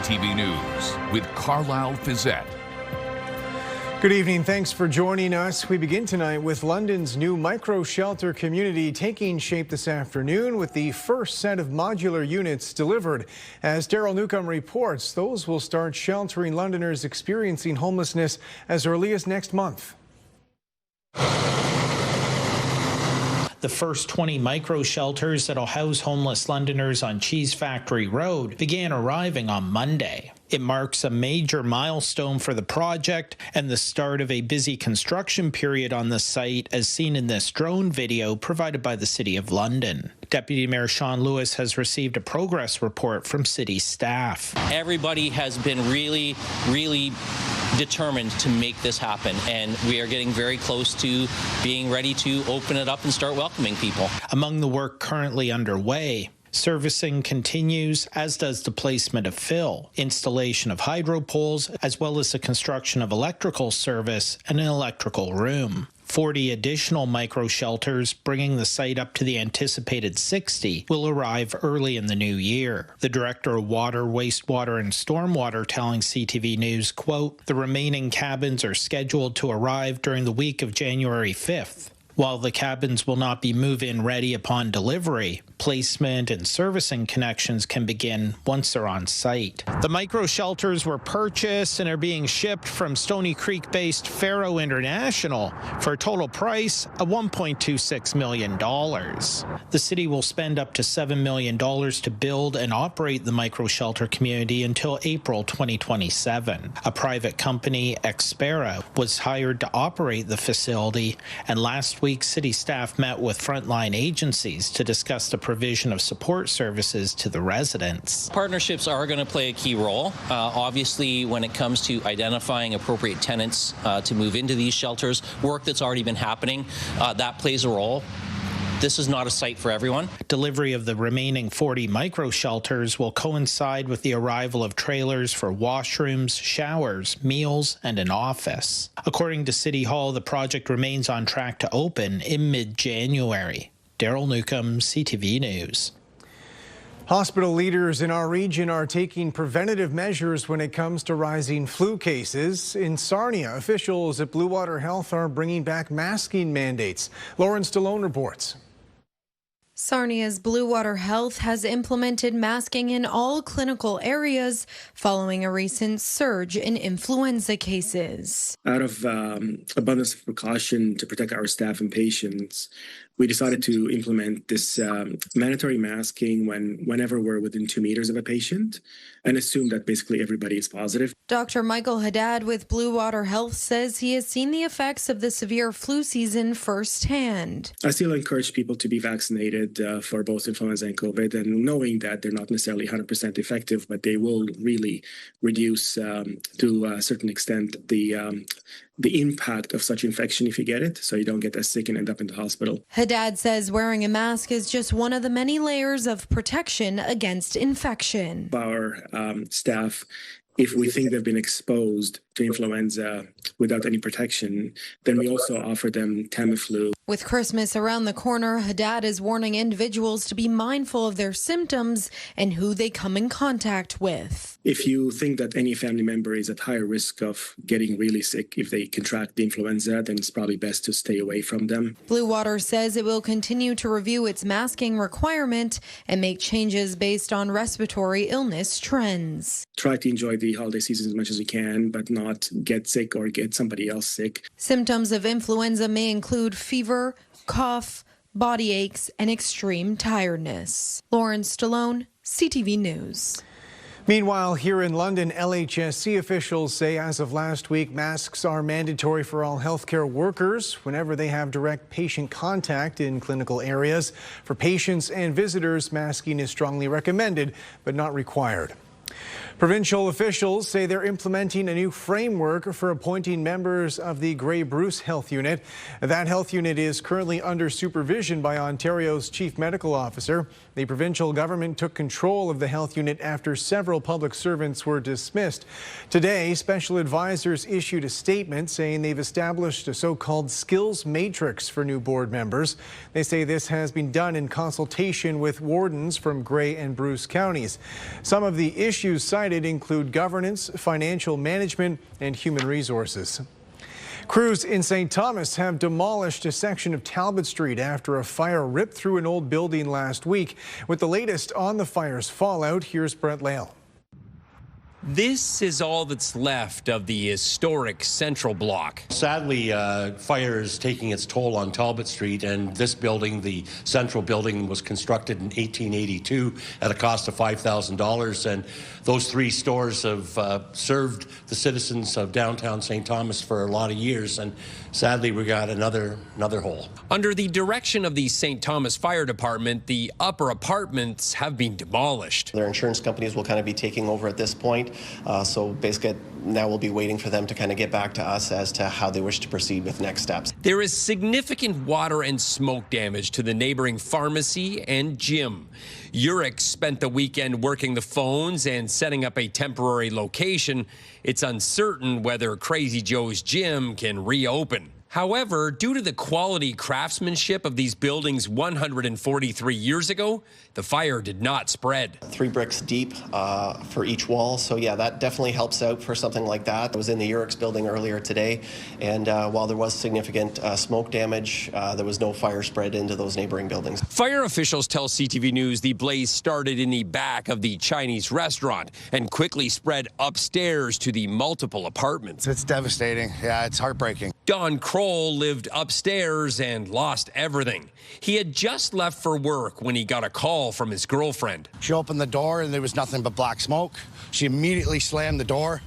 CTV News with Carlyle Fiset. Good evening. Thanks for joining us. We begin tonight with London's new Microshelter community taking shape this afternoon with the first set of modular units delivered. As Daryl Newcomb reports, those will start sheltering Londoners experiencing homelessness as early as next month. The first 20 micro-shelters that'll house homeless Londoners on Cheese Factory Road began arriving on Monday. It marks a major milestone for the project and the start of a busy construction period on the site, as seen in this drone video provided by the City of London. Deputy Mayor Sean Lewis has received a progress report from city staff. Everybody has been really determined to make this happen, and we are getting very close to being ready to open it up and start welcoming people. Among the work currently underway, servicing continues, as does the placement of fill, installation of hydro poles, as well as the construction of electrical service and an electrical room. 40 additional micro-shelters, bringing the site up to the anticipated 60, will arrive early in the new year. The Director of Water, Wastewater and Stormwater telling CTV News, quote, "The remaining cabins are scheduled to arrive during the week of January 5th. While the cabins will not be move-in ready upon delivery, placement and servicing connections can begin once they're on site." The micro-shelters were purchased and are being shipped from Stony Creek-based Faro International for a total price of $1.26 million. The city will spend up to $7 million to build and operate the micro-shelter community until April 2027. A private company, Expera, was hired to operate the facility, and last week city staff met with frontline agencies to discuss the provision of support services to the residents. Partnerships are going to play a key role. Obviously, when it comes to identifying appropriate tenants to move into these shelters, work that's already been happening, that plays a role. This is not a site for everyone. Delivery of the remaining 40 micro-shelters will coincide with the arrival of trailers for washrooms, showers, meals, and an office. According to City Hall, the project remains on track to open in mid-January. Daryl Newcomb, CTV News. Hospital leaders in our region are taking preventative measures when it comes to rising flu cases. In Sarnia, officials at Blue Water Health are bringing back masking mandates. Lauren Stallone reports. Sarnia's Blue Water Health has implemented masking in all clinical areas following a recent surge in influenza cases. Out of abundance of precaution to protect our staff and patients, we decided to implement this mandatory masking whenever we're within 2 meters of a patient and assume that basically everybody is positive. Dr. Michael Haddad with Blue Water Health says he has seen the effects of the severe flu season firsthand. I still encourage people to be vaccinated for both influenza and COVID, and knowing that they're not necessarily 100% effective, but they will really reduce to a certain extent the impact of such infection if you get it, so you don't get as sick and end up in the hospital. Haddad says wearing a mask is just one of the many layers of protection against infection. Our staff, if we think they've been exposed to influenza without any protection, then we also offer them Tamiflu. With Christmas around the corner, Haddad is warning individuals to be mindful of their symptoms and who they come in contact with. If you think that any family member is at higher risk of getting really sick if they contract the influenza, then it's probably best to stay away from them. Blue Water says it will continue to review its masking requirement and make changes based on respiratory illness trends. Try to enjoy the holiday season as much as you can, but not get sick or get somebody else sick. Symptoms of influenza may include fever, cough, body aches, and extreme tiredness. Lauren Stallone, CTV News. Meanwhile, here in London, LHSC officials say as of last week, masks are mandatory for all healthcare workers whenever they have direct patient contact in clinical areas. For patients and visitors, masking is strongly recommended, but not required. Provincial officials say they're implementing a new framework for appointing members of the Grey Bruce Health Unit. That health unit is currently under supervision by Ontario's Chief Medical Officer. The provincial government took control of the health unit after several public servants were dismissed. Today, special advisors issued a statement saying they've established a so-called skills matrix for new board members. They say this has been done in consultation with wardens from Grey and Bruce counties. Some of the issues issues cited include governance, financial management, and human resources. Crews in St. Thomas have demolished a section of Talbot Street after a fire ripped through an old building last week. With the latest on the fire's fallout, here's Brett Lale. This is all that's left of the historic Central Block. Sadly, fire is taking its toll on Talbot Street, and this building, the Central Building, was constructed in 1882 at a cost of $5,000, and those three stores have served the citizens of downtown St. Thomas for a lot of years, and sadly we got another hole. Under the direction of the St. Thomas Fire Department, the upper apartments have been demolished. Their insurance companies will kind of be taking over at this point. So basically now we'll be waiting for them to kind of get back to us as to how they wish to proceed with next steps. There is significant water and smoke damage to the neighboring pharmacy and gym. Urich spent the weekend working the phones and setting up a temporary location. It's uncertain whether Crazy Joe's gym can reopen. However, due to the quality craftsmanship of these buildings 143 years ago, the fire did not spread. 3 bricks deep for each wall. So yeah, that definitely helps out for something like that. I was in the Urix building earlier today, and while there was significant smoke damage, there was no fire spread into those neighboring buildings. Fire officials tell CTV News the blaze started in the back of the Chinese restaurant and quickly spread upstairs to the multiple apartments. It's devastating. Yeah, it's heartbreaking. Don Kroll lived upstairs and lost everything. He had just left for work when he got a call from his girlfriend. She opened the door and there was nothing but black smoke. She immediately slammed the door,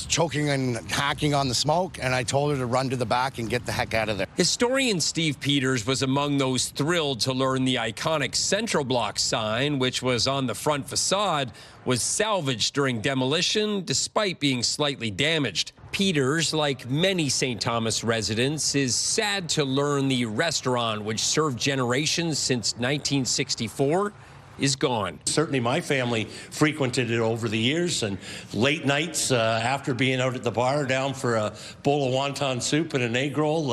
choking and hacking on the smoke, and I told her to run to the back and get the heck out of there. Historian Steve Peters was among those thrilled to learn the iconic Central Block sign, which was on the front facade, was salvaged during demolition despite being slightly damaged. Peters, like many St. Thomas residents, is sad to learn the restaurant, which served generations since 1964, is gone. Certainly my family frequented it over the years, and late nights after being out at the bar down for a bowl of wonton soup and an egg roll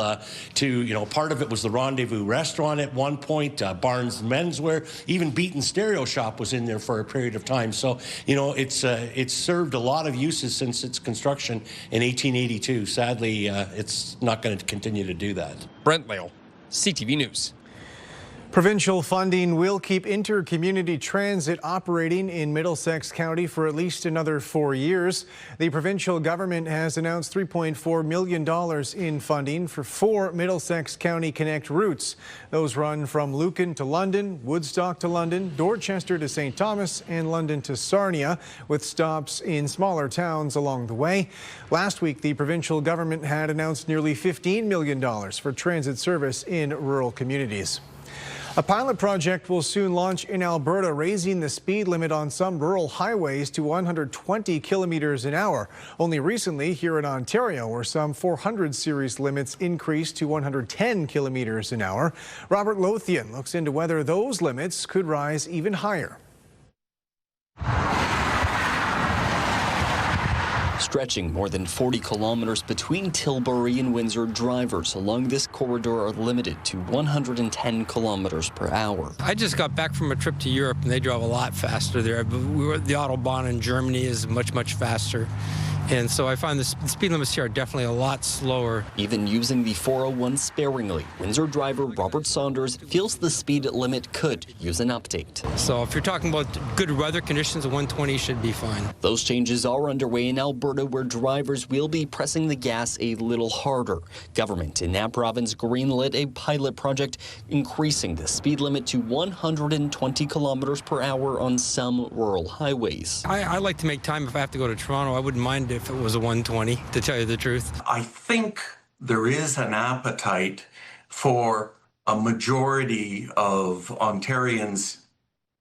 part of it was the Rendezvous restaurant at one point, Barnes Menswear, even Beaton Stereo Shop was in there for a period of time. So, it's served a lot of uses since its construction in 1882. Sadly, it's not going to continue to do that. Brent Lale, CTV News. Provincial funding will keep inter-community transit operating in Middlesex County for at least another 4 years. The provincial government has announced $3.4 million in funding for 4 Middlesex County Connect routes. Those run from Lucan to London, Woodstock to London, Dorchester to St. Thomas, and London to Sarnia, with stops in smaller towns along the way. Last week, the provincial government had announced nearly $15 million for transit service in rural communities. A pilot project will soon launch in Alberta, raising the speed limit on some rural highways to 120 kilometers an hour. Only recently here in Ontario, where some 400 series limits increased to 110 kilometers an hour. Robert Lothian looks into whether those limits could rise even higher. Stretching more than 40 kilometers between Tilbury and Windsor, drivers along this corridor are limited to 110 kilometers per hour. I just got back from a trip to Europe, and they drove a lot faster there. The Autobahn in Germany is much faster. And so I find the speed limits here are definitely a lot slower. Even using the 401 sparingly, Windsor driver Robert Saunders feels the speed limit could use an update. So if you're talking about good weather conditions, a 120 should be fine. Those changes are underway in Alberta, where drivers will be pressing the gas a little harder. Government in that province greenlit a pilot project increasing the speed limit to 120 kilometers per hour on some rural highways. I like to make time if I have to go to Toronto. I wouldn't mind if it was a 120, to tell you the truth. I think there is an appetite for a majority of Ontarians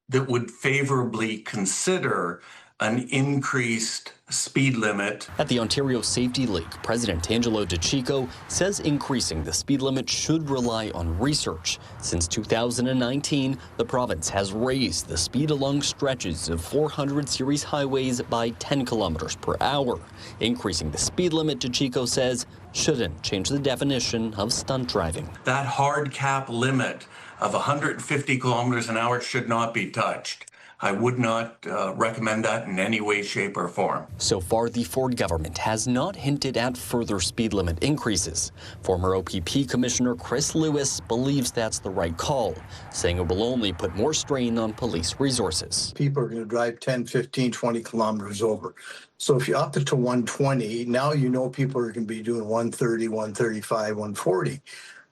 that would favorably consider an increased speed limit. At the Ontario Safety League, President Angelo DiCicco says increasing the speed limit should rely on research. Since 2019, the province has raised the speed along stretches of 400 series highways by 10 kilometers per hour. Increasing the speed limit, DiCicco says, shouldn't change the definition of stunt driving. That hard cap limit of 150 kilometers an hour should not be touched. I would not recommend that in any way, shape, or form. So far, the Ford government has not hinted at further speed limit increases. Former OPP Commissioner Chris Lewis believes that's the right call, saying it will only put more strain on police resources. People are going to drive 10, 15, 20 kilometers over. So if you up it to 120, now you know people are going to be doing 130, 135, 140.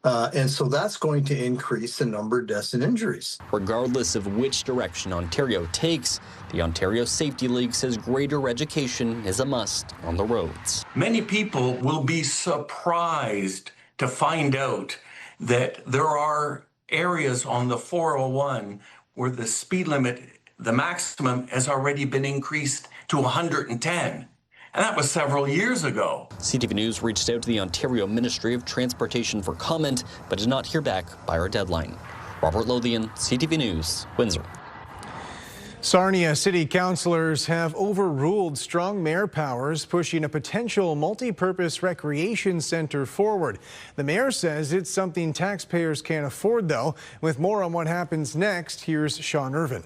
And so that's going to increase the number of deaths and injuries. Regardless of which direction Ontario takes, the Ontario Safety League says greater education is a must on the roads. Many people will be surprised to find out that there are areas on the 401 where the speed limit, the maximum, has already been increased to 110. And that was several years ago. CTV News reached out to the Ontario Ministry of Transportation for comment, but did not hear back by our deadline. Robert Lothian, CTV News, Windsor. Sarnia City councillors have overruled strong mayor powers, pushing a potential multi-purpose recreation centre forward. The mayor says it's something taxpayers can't afford, though. With more on what happens next, here's Sean Irvin.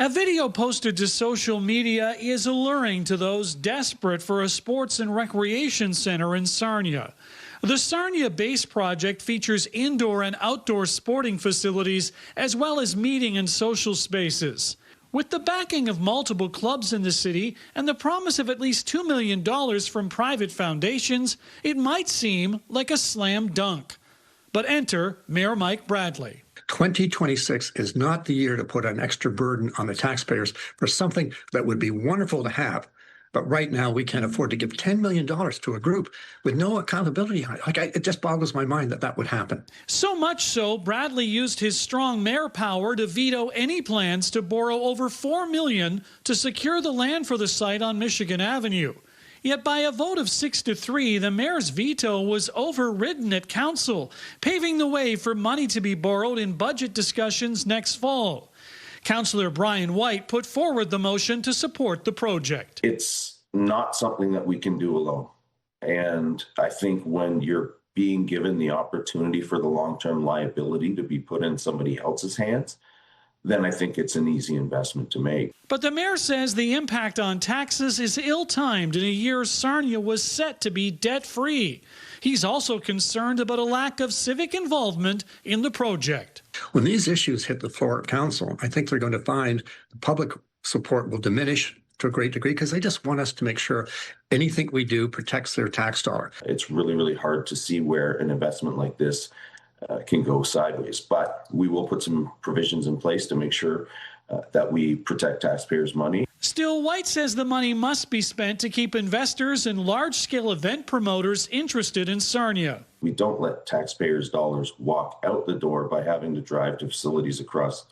A video posted to social media is alluring to those desperate for a sports and recreation center in Sarnia. The Sarnia Base project features indoor and outdoor sporting facilities as well as meeting and social spaces. With the backing of multiple clubs in the city and the promise of at least $2 million from private foundations, it might seem like a slam dunk. But enter Mayor Mike Bradley. 2026 is not the year to put an extra burden on the taxpayers for something that would be wonderful to have. But right now, we can't afford to give $10 million to a group with no accountability. It just boggles my mind that that would happen. So much so, Bradley used his strong mayor power to veto any plans to borrow over $4 million to secure the land for the site on Michigan Avenue. Yet by a vote of 6-3, the mayor's veto was overridden at council, paving the way for money to be borrowed in budget discussions next fall. Councillor Brian White put forward the motion to support the project. It's not something that we can do alone. And I think when you're being given the opportunity for the long-term liability to be put in somebody else's hands, then I think it's an easy investment to make. But the mayor says the impact on taxes is ill-timed in a year Sarnia was set to be debt-free. He's also concerned about a lack of civic involvement in the project. When these issues hit the floor of council, I think they're going to find the public support will diminish to a great degree because they just want us to make sure anything we do protects their tax dollar. It's really, really hard to see where an investment like this can go sideways, but we will put some provisions in place to make sure that we protect taxpayers' money. Still, White says the money must be spent to keep investors and large-scale event promoters interested in Sarnia. We don't let taxpayers' dollars walk out the door by having to drive to facilities across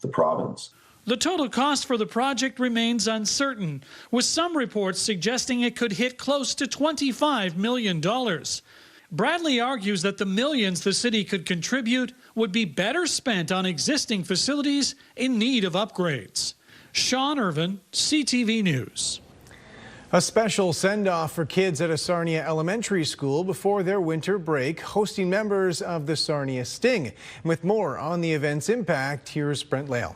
the province. The total cost for the project remains uncertain, with some reports suggesting it could hit close to $25 million. Bradley argues that the millions the city could contribute would be better spent on existing facilities in need of upgrades. Sean Irvin, CTV News. A special send-off for kids at a Sarnia elementary school before their winter break, hosting members of the Sarnia Sting. With more on the event's impact, here's Brent Lale.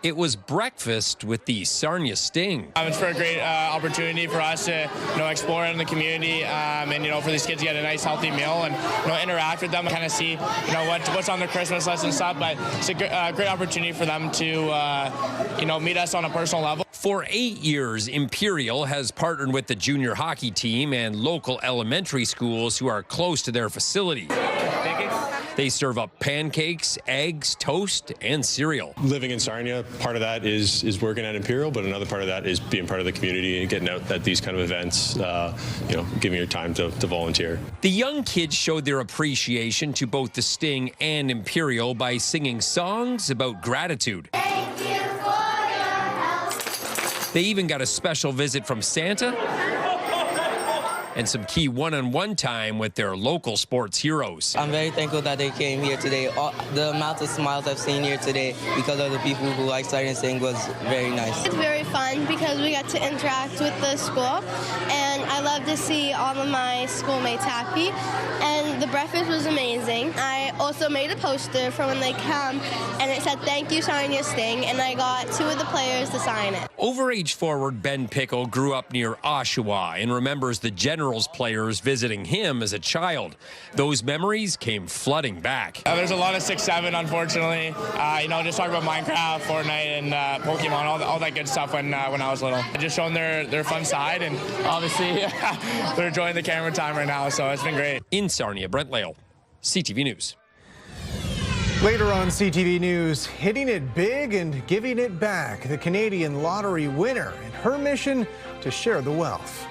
It was breakfast with the Sarnia Sting. It's for a great opportunity for us to, explore in the community, and for these kids to get a nice healthy meal and interact with them, kind of see what's on their Christmas list and stuff. But it's a great opportunity for them to meet us on a personal level. For 8 years, Imperial has partnered with the junior hockey team and local elementary schools who are close to their facility. They serve up pancakes, eggs, toast, and cereal. Living in Sarnia, part of that is working at Imperial, but another part of that is being part of the community and getting out at these kind of events, giving your time to volunteer. The young kids showed their appreciation to both the Sting and Imperial by singing songs about gratitude. Thank you for your help. They even got a special visit from Santa and some key one-on-one time with their local sports heroes. I'm very thankful that they came here today. The amount of smiles I've seen here today because of the people who like Sarnia Sting was very nice. It's very fun because we got to interact with the school, and I love to see all of my schoolmates happy, and the breakfast was amazing. Sting. I also made a poster for when they come, and it said, "Thank you, Sarnia Sting," and I got 2 of the players to sign it. Overage forward Ben Pickle grew up near Oshawa and remembers the Generals players visiting him as a child. Those memories came flooding back. There's a lot of 6-7, unfortunately. Just talk about Minecraft, Fortnite, and Pokemon, all that good stuff when I was little. Just showing their fun side, and obviously they're enjoying the camera time right now, so it's been great. In Sarnia, Brent Lale, CTV News. Later on CTV News, hitting it big and giving it back. The Canadian lottery winner and her mission to share the wealth.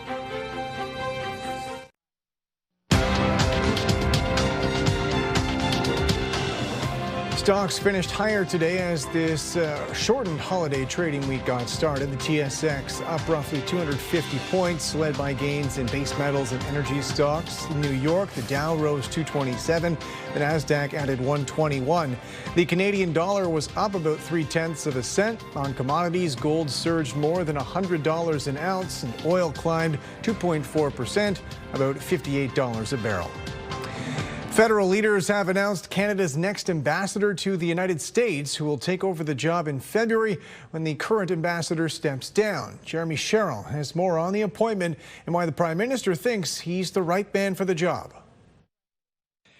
Stocks finished higher today as this shortened holiday trading week got started. The TSX up roughly 250 points, led by gains in base metals and energy stocks. In New York, the Dow rose 227. The Nasdaq added 121. The Canadian dollar was up about 0.3 cents. On commodities, gold surged more than $100 an ounce, and oil climbed 2.4%, about $58 a barrel. Federal leaders have announced Canada's next ambassador to the United States, who will take over the job in February when the current ambassador steps down. Jeremy Sherrill has more on the appointment and why the Prime Minister thinks he's the right man for the job.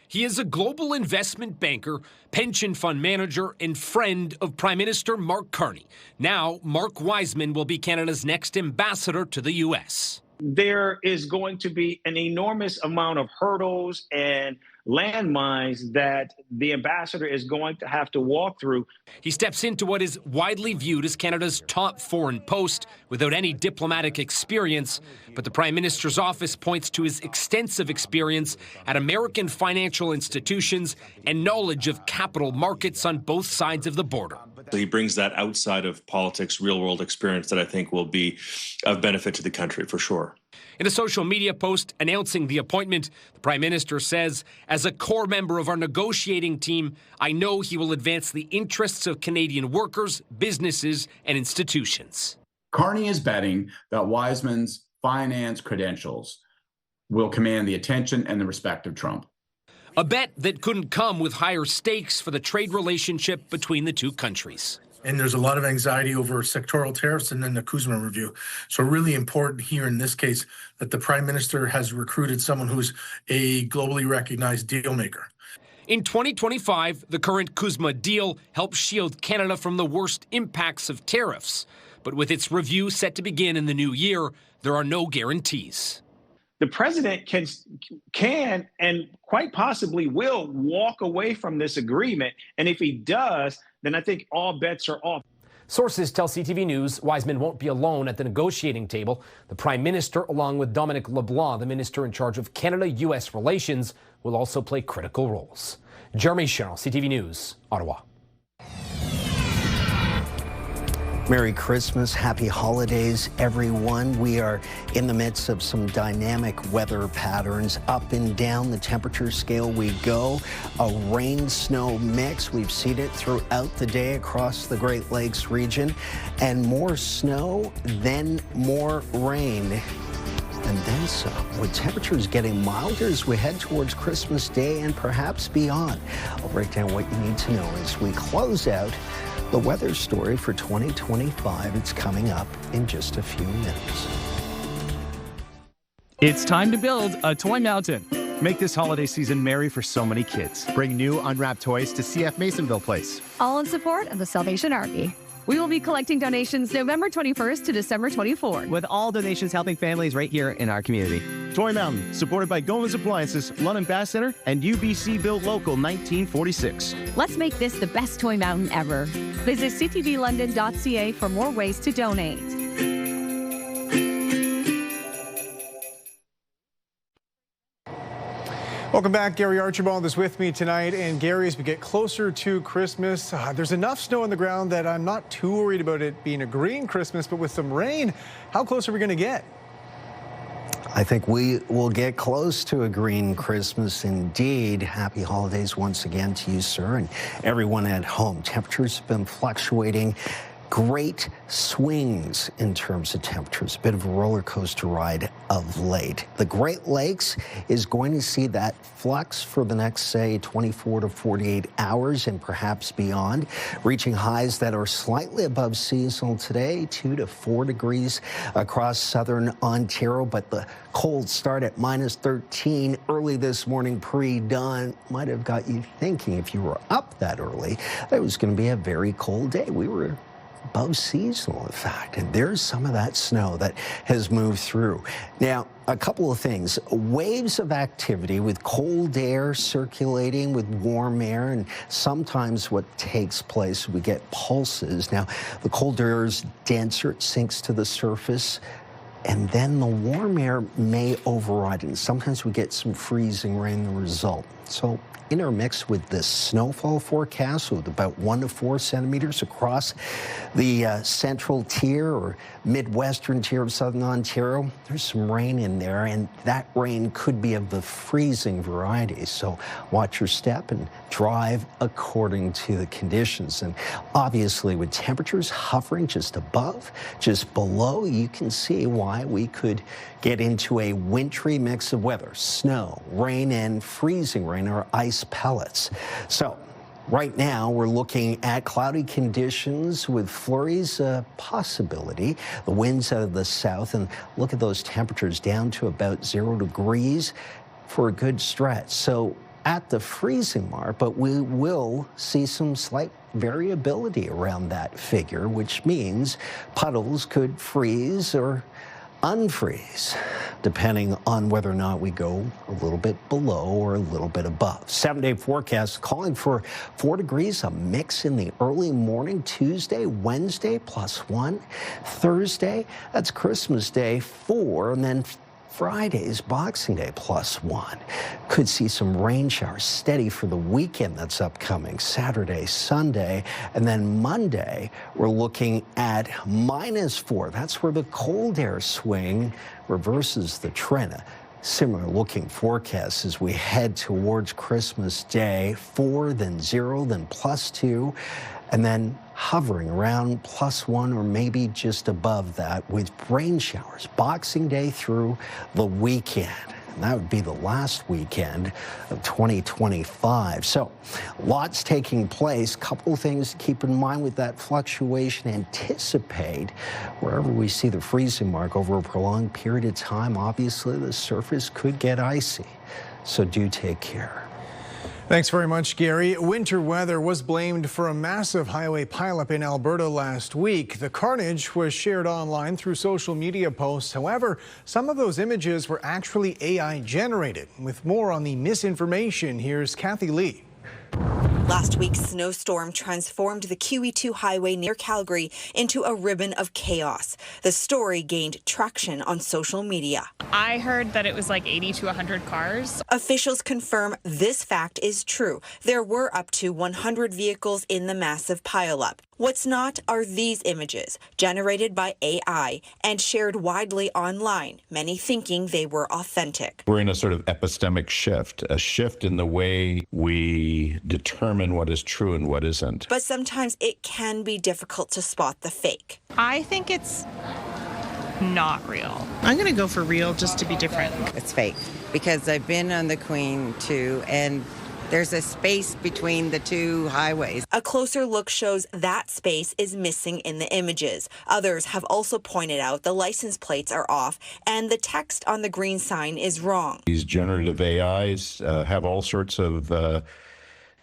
He is a global investment banker, pension fund manager, and friend of Prime Minister Mark Carney. Now, Mark Wiseman will be Canada's next ambassador to the U.S. There is going to be an enormous amount of hurdles and landmines that the ambassador is going to have to walk through. He steps into what is widely viewed as Canada's top foreign post without any diplomatic experience, but the Prime Minister's office points to his extensive experience at American financial institutions and knowledge of capital markets on both sides of the border. He brings that outside of politics, real-world experience that I think will be of benefit to the country for sure. In a social media post announcing the appointment, the Prime Minister says, "As a core member of our negotiating team, I know he will advance the interests of Canadian workers, businesses, and institutions." Carney is betting that Wiseman's finance credentials will command the attention and the respect of Trump. A bet that couldn't come with higher stakes for the trade relationship between the two countries. And there's a lot of anxiety over sectoral tariffs and then the Kuzma review. So really important here in this case that the Prime Minister has recruited someone who's a globally recognized deal maker. In 2025, the current Kuzma deal helped shield Canada from the worst impacts of tariffs. But with its review set to begin in the new year, there are no guarantees. The president can and quite possibly will walk away from this agreement. And if he does, then I think all bets are off. Sources tell CTV News Wiseman won't be alone at the negotiating table. The Prime Minister, along with Dominic LeBlanc, the Minister in charge of Canada-U.S. relations, will also play critical roles. Jeremy Sherrill, CTV News, Ottawa. Merry Christmas, happy holidays, everyone. We are in the midst of some dynamic weather patterns. Up and down the temperature scale we go. A rain-snow mix. We've seen it throughout the day across the Great Lakes region. And more snow, then more rain. And then some, with temperatures getting milder as we head towards Christmas Day and perhaps beyond. I'll break down what you need to know as we close out the weather story for 2025. It's coming up in just a few minutes. It's time to build a toy mountain. Make this holiday season merry for so many kids. Bring new unwrapped toys to CF Masonville Place. All in support of the Salvation Army. We will be collecting donations November 21st to December 24th. With all donations helping families right here in our community. Toy Mountain, supported by Gomez Appliances, London Bass Center, and UBC Built Local 1946. Let's make this the best toy mountain ever. Visit ctvlondon.ca for more ways to donate. Welcome back. Gary Archibald is with me tonight. And Gary, as we get closer to Christmas, there's enough snow on the ground that I'm not too worried about it being a green Christmas, but with some rain, how close are we going to get? I think we will get close to a green Christmas indeed. Happy holidays once again to you, sir, and everyone at home. Temperatures have been fluctuating great swings in terms of temperatures. A bit of a roller coaster ride of late. The Great Lakes is going to see that flux for the next, say, 24 to 48 hours and perhaps beyond, reaching highs that are slightly above seasonal today, 2 to 4 degrees across southern Ontario, but the cold start at minus 13 early this morning pre-dawn might have got you thinking, if you were up that early, that it was going to be a very cold day. We were above seasonal, in fact, and there's some of that snow that has moved through. Now, a couple of things. Waves of activity with cold air circulating with warm air, and sometimes what takes place, we get pulses. Now, the cold air is denser, it sinks to the surface, and then the warm air may override it, and sometimes we get some freezing rain, the result. So intermixed with this snowfall forecast with about 1 to 4 centimeters across the central tier or midwestern tier of southern Ontario. There's some rain in there, and that rain could be of the freezing variety. So watch your step and drive according to the conditions. And obviously with temperatures hovering just above, just below, you can see why we could get into a wintry mix of weather. Snow, rain, and freezing rain or ice pellets. So right now we're looking at cloudy conditions with flurries, a possibility. The winds out of the south, and look at those temperatures down to about 0 degrees for a good stretch. So at the freezing mark, but we will see some slight variability around that figure, which means puddles could freeze or unfreeze, depending on whether or not we go a little bit below or a little bit above. 7-day forecast calling for 4 degrees, a mix in the early morning. Tuesday, Wednesday, +1. Thursday, that's Christmas Day, 4, and then Friday's Boxing Day, +1. Could see some rain showers steady for the weekend that's upcoming, Saturday, Sunday, and then Monday, we're looking at -4. That's where the cold air swing reverses the trend. Similar looking forecasts as we head towards Christmas Day, 4, then 0, then +2, and then hovering around +1 or maybe just above that with rain showers Boxing Day through the weekend. And that would be the last weekend of 2025. So lots taking place. Couple things to keep in mind with that fluctuation. Anticipate wherever we see the freezing mark over a prolonged period of time, obviously the surface could get icy. So do take care. Thanks very much, Gary. Winter weather was blamed for a massive highway pileup in Alberta last week. The carnage was shared online through social media posts. However, some of those images were actually AI generated. With more on the misinformation, here's Kathy Lee. Last week's snowstorm transformed the QE2 highway near Calgary into a ribbon of chaos. The story gained traction on social media. I heard that it was like 80 to 100 cars. Officials confirm this fact is true. There were up to 100 vehicles in the massive pileup. What's not are these images, generated by AI and shared widely online, many thinking they were authentic. We're in a sort of epistemic shift, a shift in the way we determine what is true and what isn't. But sometimes it can be difficult to spot the fake. I think it's not real. I'm going to go for real just to be different. It's fake because I've been on the Queen too, and there's a space between the two highways. A closer look shows that space is missing in the images. Others have also pointed out the license plates are off and the text on the green sign is wrong. These generative AIs have all sorts of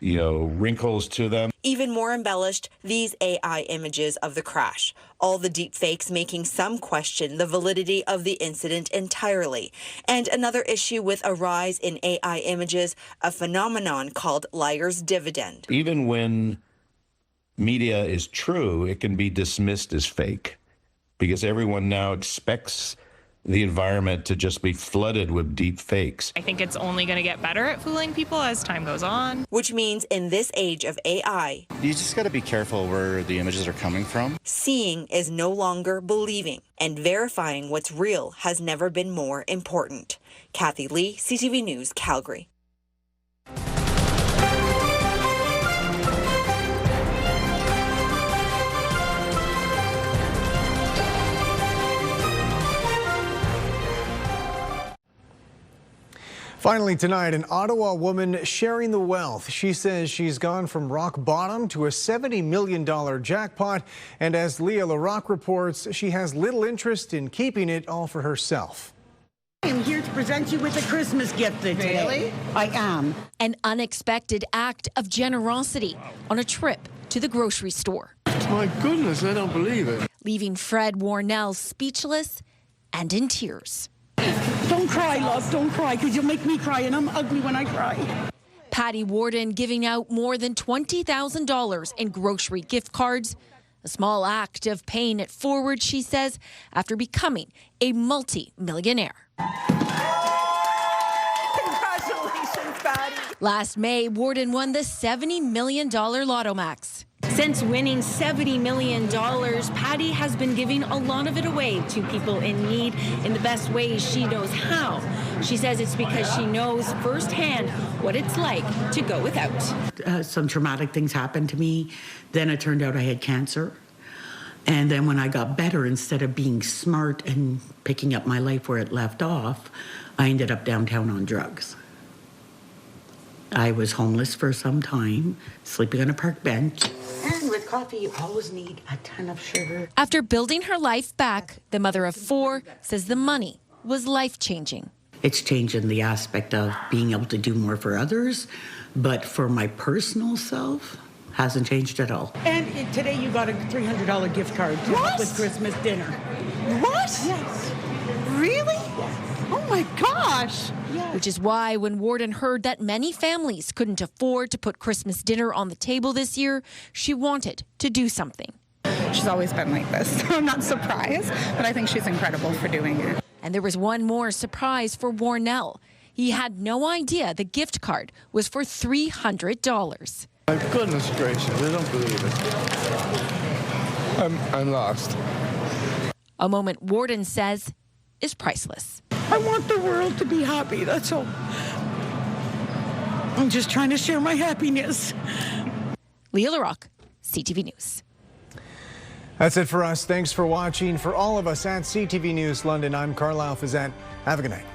wrinkles to them. Even more embellished, these AI images of the crash. All the deep fakes making some question the validity of the incident entirely. And another issue with a rise in AI images, a phenomenon called liar's dividend. Even when media is true, it can be dismissed as fake because everyone now expects the environment to just be flooded with deep fakes. I think it's only going to get better at fooling people as time goes on. Which means in this age of AI, you just got to be careful where the images are coming from. Seeing is no longer believing, and verifying what's real has never been more important. Kathy Lee, CTV News, Calgary. Finally tonight, an Ottawa woman sharing the wealth. She says she's gone from rock bottom to a $70 million jackpot. And as Leah LaRocque reports, she has little interest in keeping it all for herself. I am here to present you with a Christmas gift today. Really? I am. An unexpected act of generosity on a trip to the grocery store. My goodness, I don't believe it. Leaving Fred Warnell speechless and in tears. Don't cry, love, don't cry, because you'll make me cry, and I'm ugly when I cry. Patty Warden giving out more than $20,000 in grocery gift cards. A small act of paying it forward, she says, after becoming a multi-millionaire. Congratulations, Patty. Last May, Warden won the $70 million Lotto Max. Since winning $70 million, Patty has been giving a lot of it away to people in need in the best ways she knows how. She says it's because she knows firsthand what it's like to go without. Some traumatic things happened to me. Then it turned out I had cancer. And then when I got better, instead of being smart and picking up my life where it left off, I ended up downtown on drugs. I was homeless for some time, sleeping on a park bench. And with coffee, you always need a ton of sugar. After building her life back, the mother of 4 says the money was life-changing. It's changing the aspect of being able to do more for others, but for my personal self, hasn't changed at all. And today you got a $300 gift card to help with Christmas dinner. What? Yes. Really? Oh my gosh. Which is why when Warden heard that many families couldn't afford to put Christmas dinner on the table this year, she wanted to do something. She's always been like this, so I'm not surprised, but I think she's incredible for doing it. And there was one more surprise for Warnell. He had no idea the gift card was for $300. My goodness gracious, I don't believe it. I'm lost. A moment Warden says is priceless. I want the world to be happy, that's all. I'm just trying to share my happiness. Leah LaRocque, CTV News. That's it for us. Thanks for watching. For all of us at CTV News London, I'm Carlyle Fiset. Have a good night.